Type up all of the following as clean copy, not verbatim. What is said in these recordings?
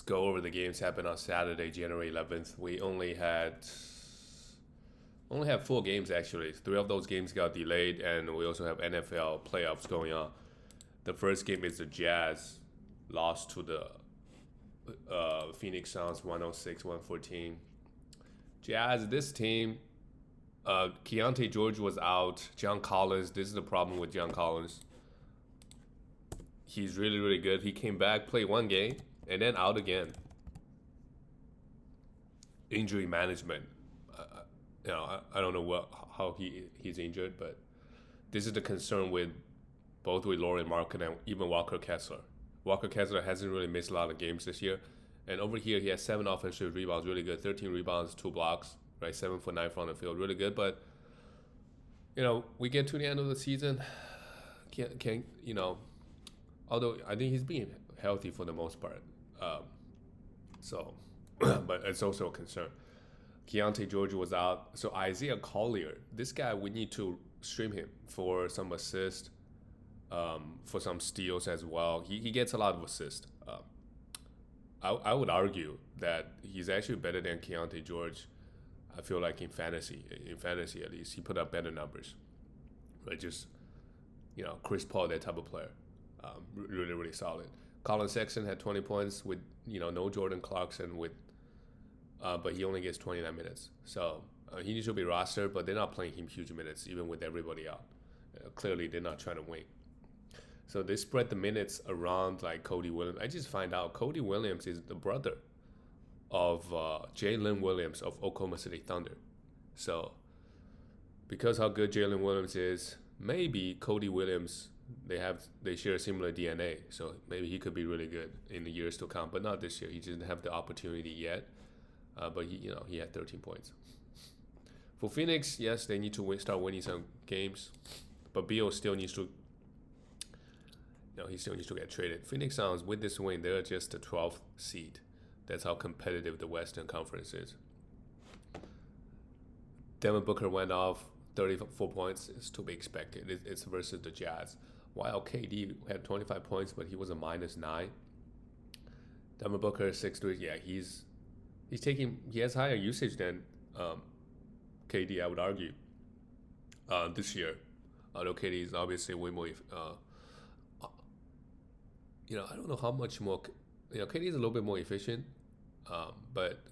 go over the games happened on Saturday, January 11th. We only had 4 games actually. 3 of those games got delayed, and we also have NFL playoffs going on. The first game is the Jazz lost to the Phoenix Suns 106-114. Jazz, this team, Keontae George was out. John Collins, this is the problem with John Collins. He's really, really good. He came back, played 1 game, and then out again. Injury management. I don't know how he's injured, but this is the concern with both with Lauren Market and even Walker Kessler. Walker Kessler hasn't really missed a lot of games this year, and over here he has 7 offensive rebounds, really good. 13 rebounds, 2 blocks, right? 7 for 9 from the field, really good. But we get to the end of the season, can although I think he's being healthy for the most part. So, but it's also a concern. Keontae George was out, so Isaiah Collier, this guy, we need to stream him for some assists, for some steals as well. He gets a lot of assists. I would argue that he's actually better than Keontae George. I feel like in fantasy at least, he put up better numbers. Right, just Chris Paul, that type of player, really, really solid. Colin Sexton had 20 points with no Jordan Clarkson but he only gets 29 minutes. So he needs to be rostered, but they're not playing him huge minutes even with everybody out. Clearly, they're not trying to win. So they spread the minutes around like Cody Williams. I just find out Cody Williams is the brother of Jalen Williams of Oklahoma City Thunder. So because how good Jalen Williams is, maybe Cody Williams, they share a similar DNA. So maybe he could be really good in the years to come, but not this year. He didn't have the opportunity yet. But he had 13 points. For Phoenix, yes, they need to start winning some games, but Beal still needs to, he still needs to get traded. Phoenix Suns, with this win, they're just the 12th seed. That's how competitive the Western Conference is. Devin Booker went off 34 points. It's to be expected. It's versus the Jazz. While KD had 25 points, but he was a -9. Devin Booker 6'3". Yeah, he has higher usage than KD, I would argue, this year. Although KD is obviously way more, I don't know how much more, KD is a little bit more efficient, but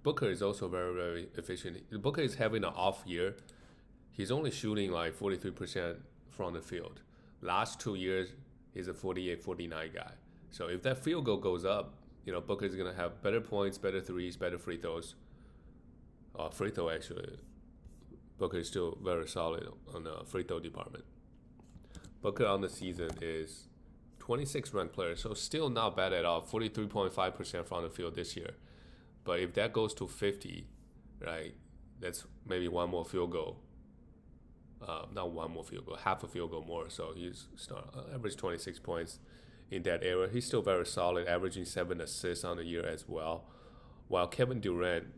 Booker is also very, very efficient. Booker is having an off year. He's only shooting like 43% from the field. Last 2 years, he's a 48-49 guy. So if that field goal goes up, Booker is going to have better points, better threes, better free throws. Free throw, actually. Booker is still very solid on the free throw department. Booker on the season is 26th ranked player, so still not bad at all. 43.5% from the field this year. But if that goes to 50, right, that's maybe one more field goal. Not one more field goal, half a field goal more. So he's average 26 points in that era. He's still very solid, averaging 7 assists on the year as well. While Kevin Durant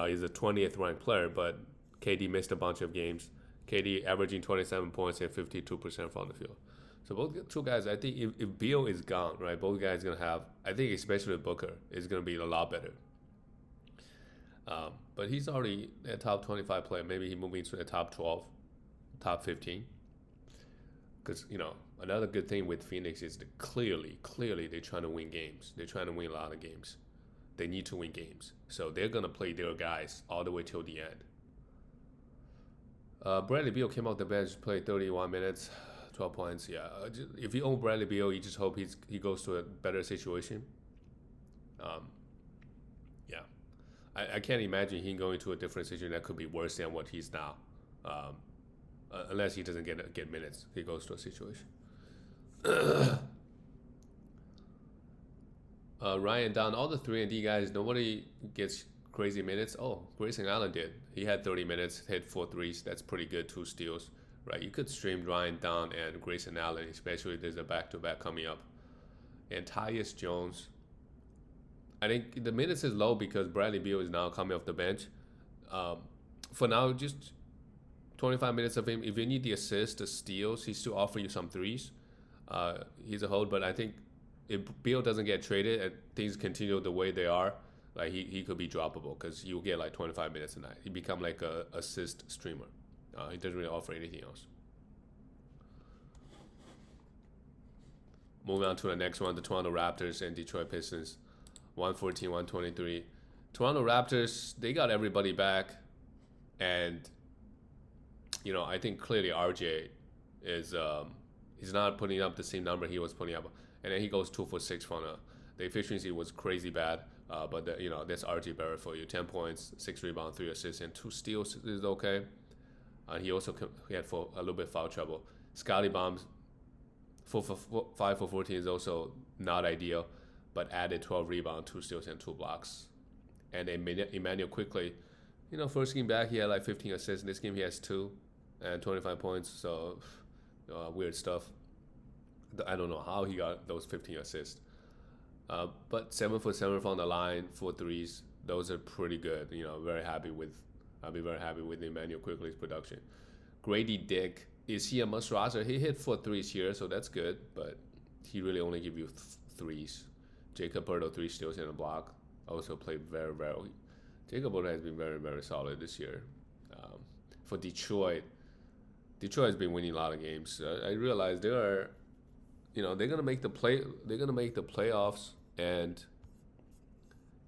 is a 20th ranked player, but KD missed a bunch of games. KD averaging 27 points and 52% from the field. So both two guys, I think if Beal is gone, right, both guys going to have, I think especially Booker, is going to be a lot better. But he's already a top 25 player. Maybe he moving to the top 12, top 15. Because, another good thing with Phoenix is that clearly they're trying to win games. They're trying to win a lot of games. They need to win games. So they're going to play their guys all the way till the end. Bradley Beal came off the bench, played 31 minutes, 12 points. Yeah, if you own Bradley Beal, you just hope he goes to a better situation. Yeah. I can't imagine him going to a different situation that could be worse than what he's now. Unless he doesn't get minutes, he goes to a situation. Ryan Dunn, all the 3-and-D guys, nobody gets crazy minutes. Oh, Grayson Allen did. He had 30 minutes, hit 4 threes. That's pretty good, 2 steals. Right, you could stream Ryan Dunn and Grayson Allen, especially if there's a back-to-back coming up. And Tyus Jones, I think the minutes is low because Bradley Beal is now coming off the bench. For now, just 25 minutes of him. If you need the assists, the steals, he still offer you some threes. He's a hold, but I think if Beal doesn't get traded and things continue the way they are, like he could be droppable because you'll get like 25 minutes a night. He become like a assist streamer. He doesn't really offer anything else. Moving on to the next one, the Toronto Raptors and Detroit Pistons, 114, 123. Toronto Raptors, they got everybody back, and I think clearly RJ is he's not putting up the same number he was putting up, and then he goes 2 for 6 from the efficiency was crazy bad, but that's RJ Barrett for you. 10 points, 6 rebounds, 3 assists, and 2 steals is okay. And he also had a little bit foul trouble. Scotty Bombs, 5 for 14 is also not ideal, but added 12 rebounds, 2 steals, and 2 blocks. And Emmanuel quickly, first game back he had like 15 assists. This game he has 2 and 25 points. So weird stuff. I don't know how he got those 15 assists. But 7 for 7 from the line, 4 threes. Those are pretty good. I'll be very happy with Emmanuel Quickly's production. Grady Dick, is he a must roster? He hit 4 threes here, so that's good. But he really only give you threes. Jacob Poeltl 3 steals and a block. Also played very well. Jacob Poeltl has been very, very solid this year. For Detroit has been winning a lot of games. I realize they are, they're gonna make the playoffs, and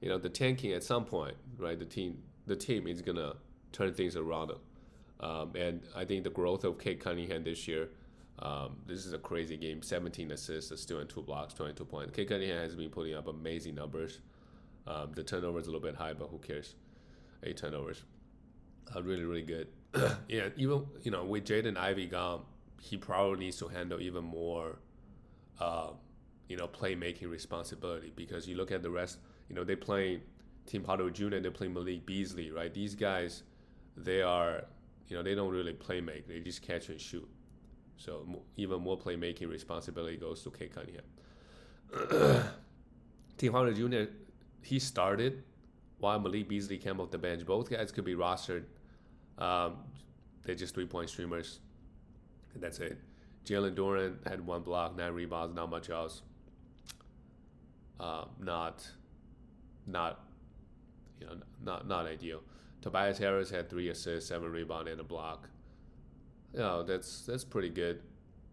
the tanking at some point, right? The team is gonna turn things around. And I think the growth of Kate Cunningham this year, this is a crazy game. 17 assists, still in 2 blocks, 22 points. Kate Cunningham has been putting up amazing numbers. The turnover is a little bit high, but who cares? 8 turnovers. Really, really good. Yeah, even with Jaden Ivey gone, he probably needs to handle even more, playmaking responsibility, because you look at the rest. They play Tim Hardaway Jr. They play Malik Beasley, right? These guys, they are, they don't really play make. They just catch and shoot. So even more playmaking responsibility goes to Kate Cunningham. Tim Hardaway Jr. He started while Malik Beasley came off the bench. Both guys could be rostered. They're just 3-point streamers. And that's it. Jalen Duren had 1 block, 9 rebounds, not much else. Not ideal. Tobias Harris had 3 assists, 7 rebounds, and a block. That's pretty good.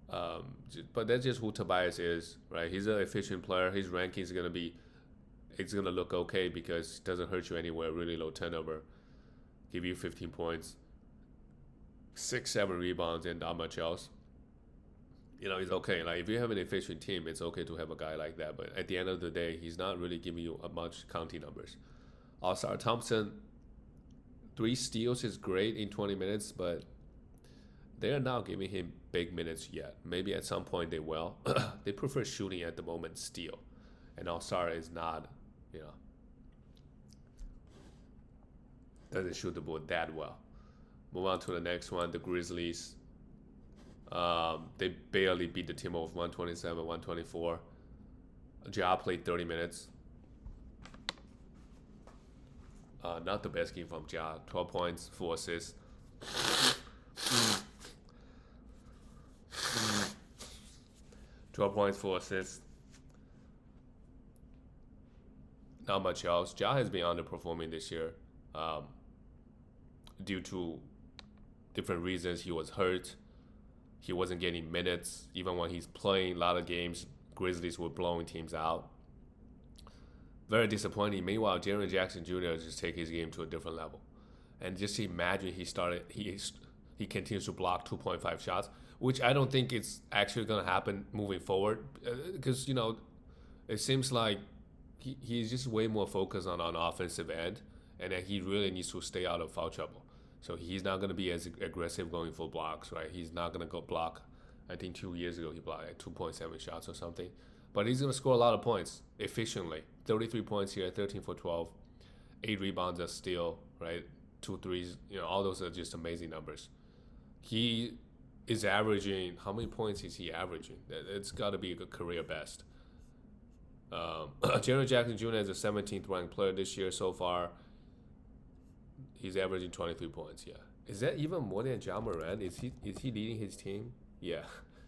But that's just who Tobias is, right? He's an efficient player. His ranking is it's gonna look okay because it doesn't hurt you anywhere. Really low turnover, give you 15 points, 6-7 rebounds, and not much else. It's okay. Like if you have an efficient team, it's okay to have a guy like that. But at the end of the day, he's not really giving you much counting numbers. Also, Thompson, 3 steals is great in 20 minutes, but they are not giving him big minutes yet. Maybe at some point they will. They prefer shooting at the moment, steal. And Alsara is not, doesn't shoot the ball that well. Move on to the next one, the Grizzlies. They barely beat the Timberwolves 127, 124. Ja played 30 minutes. Not the best game from Ja. 12 points, 4 assists. 12 points, 4 assists. Not much else. Ja has been underperforming this year due to different reasons. He was hurt. He wasn't getting minutes. Even when he's playing a lot of games, Grizzlies were blowing teams out. Very disappointing. Meanwhile, Jaren Jackson Jr. just take his game to a different level. And just imagine he continues to block 2.5 shots, which I don't think it's actually going to happen moving forward. Because, it seems like he's just way more focused on offensive end, and that he really needs to stay out of foul trouble. So he's not going to be as aggressive going for blocks, right? He's not going to go block. I think 2 years ago he blocked like 2.7 shots or something. But he's going to score a lot of points efficiently. 33 points here, 13 for 12. 8 rebounds, a steal, right? 2 threes. All those are just amazing numbers. He is averaging, how many points is he averaging? It's got to be a career best. Jaren Jackson Jr. is the 17th ranked player this year so far. He's averaging 23 points, yeah. Is that even more than Ja Morant? Is he leading his team? Yeah.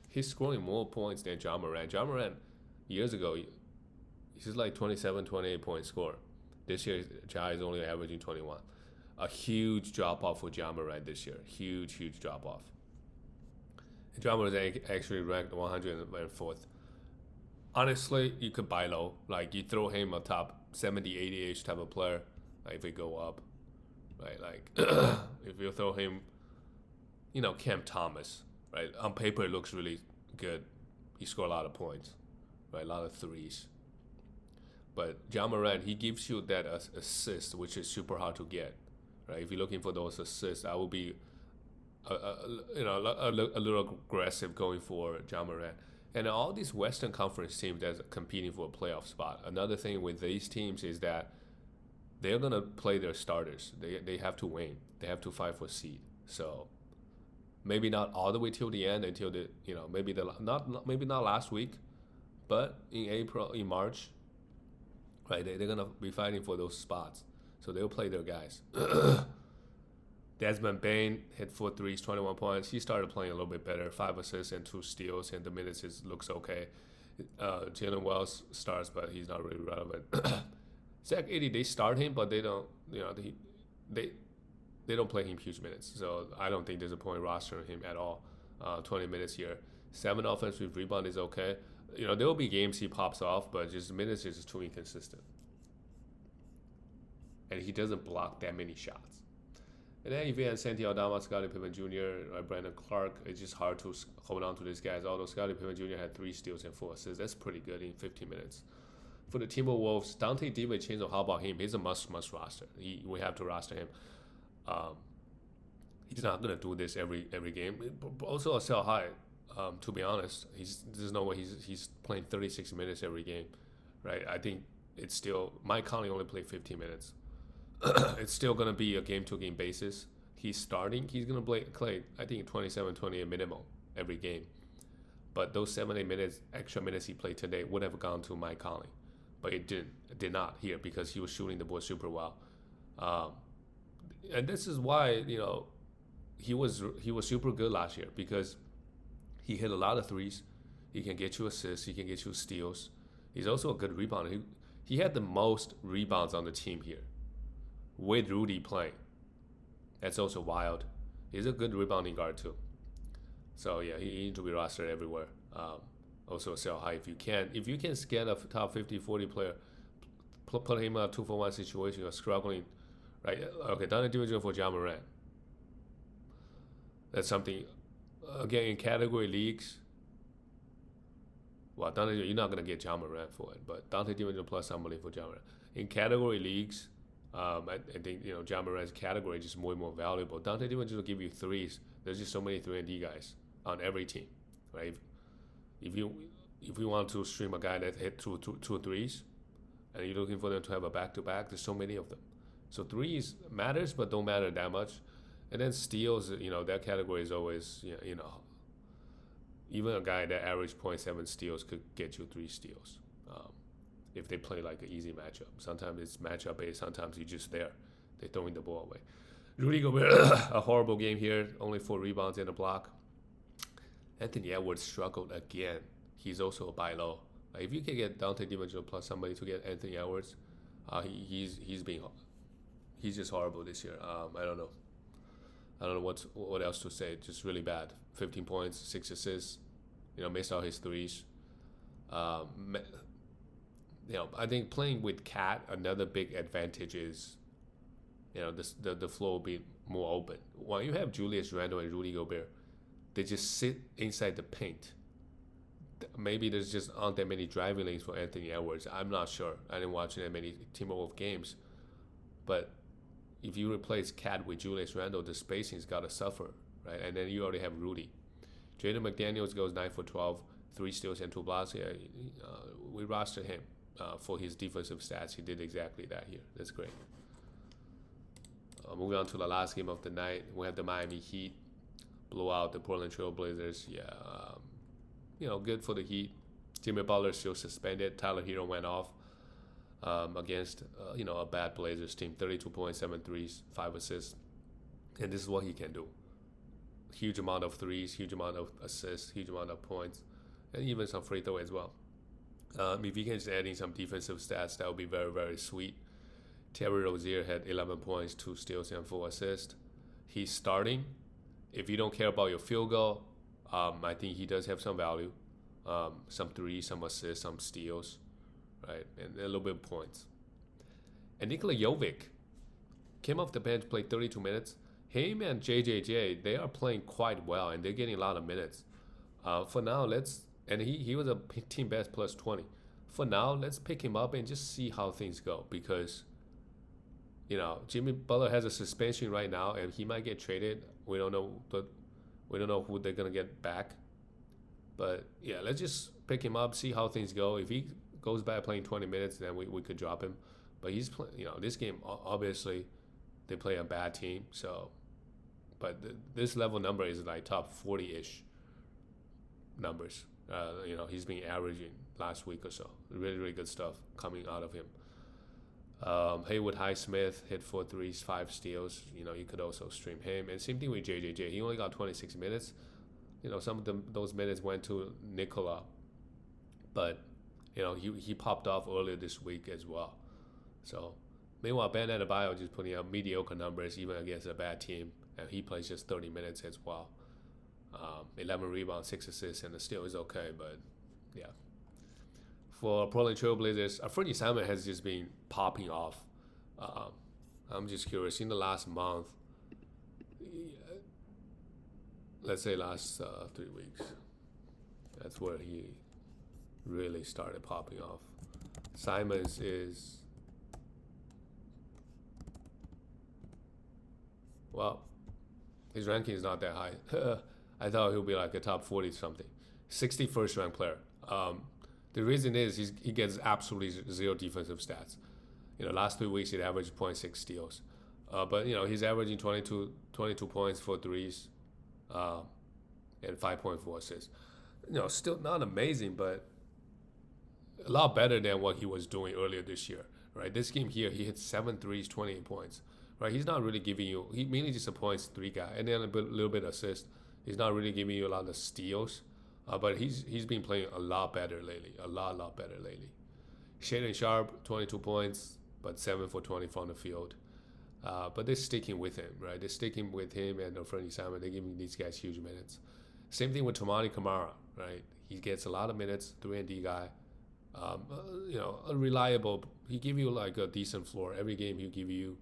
He's scoring more points than Ja Morant. Ja Morant, Years ago, he's like 27, 28 point score. This year, Ja is only averaging 21. A huge drop off for Ja Morant this year. Huge drop off. Ja Morant is actually ranked 104th. Honestly, you could buy low. Like you throw him a top 70, 80-ish type of player. Like if we go up, right? Like if you throw him, Cam Thomas, right? On paper, it looks really good. He scored a lot of points, right? A lot of threes. But Ja Morant, he gives you that assist, which is super hard to get, right? If you're looking for those assists, I will be, a little aggressive going for Ja Morant. And all these Western Conference teams that's competing for a playoff spot. Another thing with these teams is that they're gonna play their starters. They have to win. They have to fight for seed. So maybe not all the way till the end until maybe not last week, but in April, in March, right? They're gonna be fighting for those spots. So they'll play their guys. Desmond Bane hit 4 threes, 21 points. He started playing a little bit better, 5 assists and 2 steals, and the minutes looks okay. Jalen Wells starts, but he's not really relevant. Zach Edey, they start him, but they don't. They don't play him huge minutes, so I don't think there's a point rostering him at all. 20 minutes here, 7 offensive rebound is okay. There will be games he pops off, but just minutes is just too inconsistent, and he doesn't block that many shots. And then if you had Santi Aldama, Scottie Pippen Jr., or Brandon Clark, it's just hard to hold on to these guys. Although Scottie Pippen Jr. had 3 steals and 4 assists, that's pretty good in 15 minutes. For the Timberwolves, Donte DiVincenzo, how about him? He's a must roster. We have to roster him. He's not gonna do this every game. Also a sell high. To be honest, there's no way he's playing 36 minutes every game, right? I think it's still Mike Conley only played 15 minutes. It's still gonna be a game-to-game basis. He's starting. He's gonna play I think 27, 28 minimum every game. But those 7-8 minutes, extra minutes he played today would have gone to Mike Conley, but it did not here because he was shooting the ball super well. And this is why he was super good last year because he hit a lot of threes. He can get you assists. He can get you steals. He's also a good rebounder. He had the most rebounds on the team here with Rudy playing. That's also wild. He's a good rebounding guard too. So yeah, he needs to be rostered everywhere. Also sell high if you can. If you can scan a top 50, 40 player, put him in a 2-for-1 situation, you're struggling, right? Okay, Donte DiVincenzo for Ja Morant. That's something, again, in category leagues, well, you're not going to get Ja Morant for it, but Donte DiVincenzo plus somebody for Ja Morant. In category leagues, I think Ja Morant's category is just more and more valuable. Donte DiVincenzo will give you threes. There's just so many 3-and-D guys on every team, right? If you want to stream a guy that hit two threes, and you're looking for them to have a back-to-back, there's so many of them. So threes matters, but don't matter that much. And then steals, that category is always, even a guy that average 0.7 steals could get you 3 steals. If they play like an easy matchup. Sometimes it's matchup based, sometimes you're just there. They're throwing the ball away. Rudy Gobert, a horrible game here, only 4 rebounds and a block. Anthony Edwards struggled again. He's also a buy low. If you can get Donte DiVincenzo plus somebody to get Anthony Edwards, he's just horrible this year. I don't know what else to say. Just really bad. 15 points, 6 assists. Missed out his threes. I think playing with Cat, another big advantage is, the floor will be more open. When you have Julius Randle and Rudy Gobert, they just sit inside the paint. Maybe there's just aren't that many driving lanes for Anthony Edwards. I'm not sure. I didn't watch that many Timberwolves games. But if you replace Cat with Julius Randle, the spacing's got to suffer, right? And then you already have Rudy. Jaden McDaniels goes 9 for 12, 3 steals and 2 blocks. Yeah, we rostered him for his defensive stats. He did exactly that here. That's great. Moving on to the last game of the night, we have the Miami Heat blow out the Portland Trail Blazers. Yeah, good for the Heat. Jimmy Butler still suspended. Tyler Hero went off against a bad Blazers team. 32 points, 7 threes, 5 assists, and this is what he can do. Huge amount of threes, huge amount of assists, huge amount of points, and even some free throw as well. If you can just add in some defensive stats, that would be very, very sweet. Terry Rozier had 11 points, 2 steals, and 4 assists. He's starting. If you don't care about your field goal, I think he does have some value. Some threes, some assists, some steals, right? And a little bit of points. And Nikola Jovic came off the bench, played 32 minutes. Him and JJJ, they are playing quite well, and they're getting a lot of minutes. For now, and he was a team best plus 20. For now, let's pick him up and just see how things go, because Jimmy Butler has a suspension right now, and he might get traded. We don't know who they're gonna get back. But yeah, let's just pick him up, see how things go. If he goes back playing 20 minutes, then we could drop him. But he's playing. This game obviously they play a bad team. So, but this level number is like top 40-ish numbers. He's been averaging last week or so. Really, really good stuff coming out of him. Haywood Highsmith hit 4 threes, 5 steals. You could also stream him. And same thing with JJJ. He only got 26 minutes. Some of those minutes went to Nikola. But, he popped off earlier this week as well. So, meanwhile, Ben Adebayo just putting up mediocre numbers even against a bad team. And he plays just 30 minutes as well. 11 rebounds, 6 assists, and the steal is okay. But, yeah. For Portland Trailblazers, Fernie Simon has just been popping off. I'm just curious. In the last month, let's say last 3 weeks, that's where he really started popping off. Simons is, well, his ranking is not that high. I thought he'll be like a top 40 something. 61st ranked player. The reason is he gets absolutely zero defensive stats. Last 3 weeks he averaged 0.6 steals. But he's averaging 22 points, 4 threes, and 5.4 assists. Still not amazing, but a lot better than what he was doing earlier this year. Right? This game here, he hit 7 threes, 28 points. Right? He's not really giving you. He mainly just a points 3 guy, and then a little bit of assist. He's not really giving you a lot of steals. But he's been playing a lot better lately. A lot better lately. Shaedon Sharp, 22 points, but 7 for 20 from the field. But they're sticking with him, right? They're sticking with him and Fernie Simon. They're giving these guys huge minutes. Same thing with Toumani Camara, right? He gets a lot of minutes, 3-and-D guy. A reliable. He give you like a decent floor. Every game he'll give you,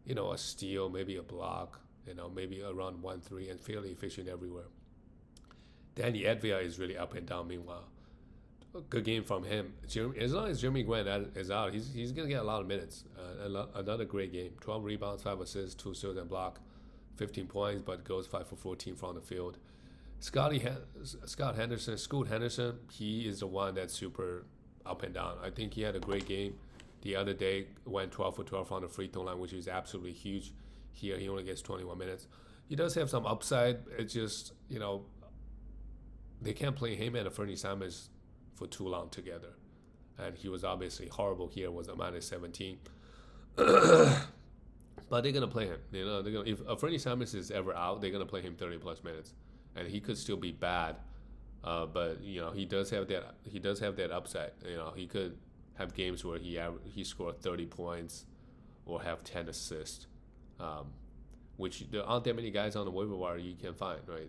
a steal, maybe a block, maybe around 1-3, and fairly efficient everywhere. Danny Advia is really up and down. Meanwhile, a good game from him. As long as Jeremy Grant is out, he's gonna get a lot of minutes. Another great game. 12 rebounds, 5 assists, 2 steals and block, 15 points, but goes 5 for 14 from the field. Scoot Henderson, he is the one that's super up and down. I think he had a great game the other day. Went 12 for 12 on the free throw line, which is absolutely huge. Here he only gets 21 minutes. He does have some upside. It's just they can't play him and Fernie Simons for too long together. And he was obviously horrible here, was a minus 17. But they're going to play him. If Fernie Simons is ever out, they're going to play him 30-plus minutes. And he could still be bad. But, he does have that upside. He could have games where he scored 30 points or have 10 assists, which there aren't that many guys on the waiver wire you can find, right?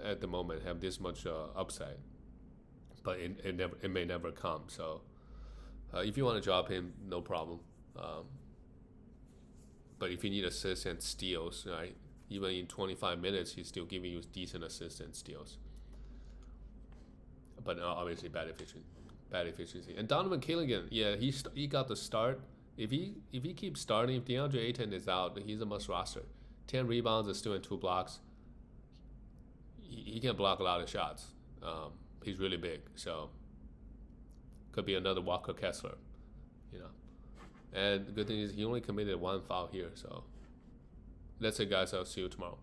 At the moment have this much upside, but it may never come. So if you want to drop him, no problem. But if you need assists and steals, right, even in 25 minutes, he's still giving you decent assists and steals. But obviously bad efficiency. And Donovan Killigan, yeah, he got the start. If he keeps starting, if DeAndre Ayton is out, he's a must roster. 10 rebounds, a steal, and 2 blocks. He can block a lot of shots. He's really big, so could be another Walker Kessler, And the good thing is he only committed 1 foul here. So that's it, guys. I'll see you tomorrow.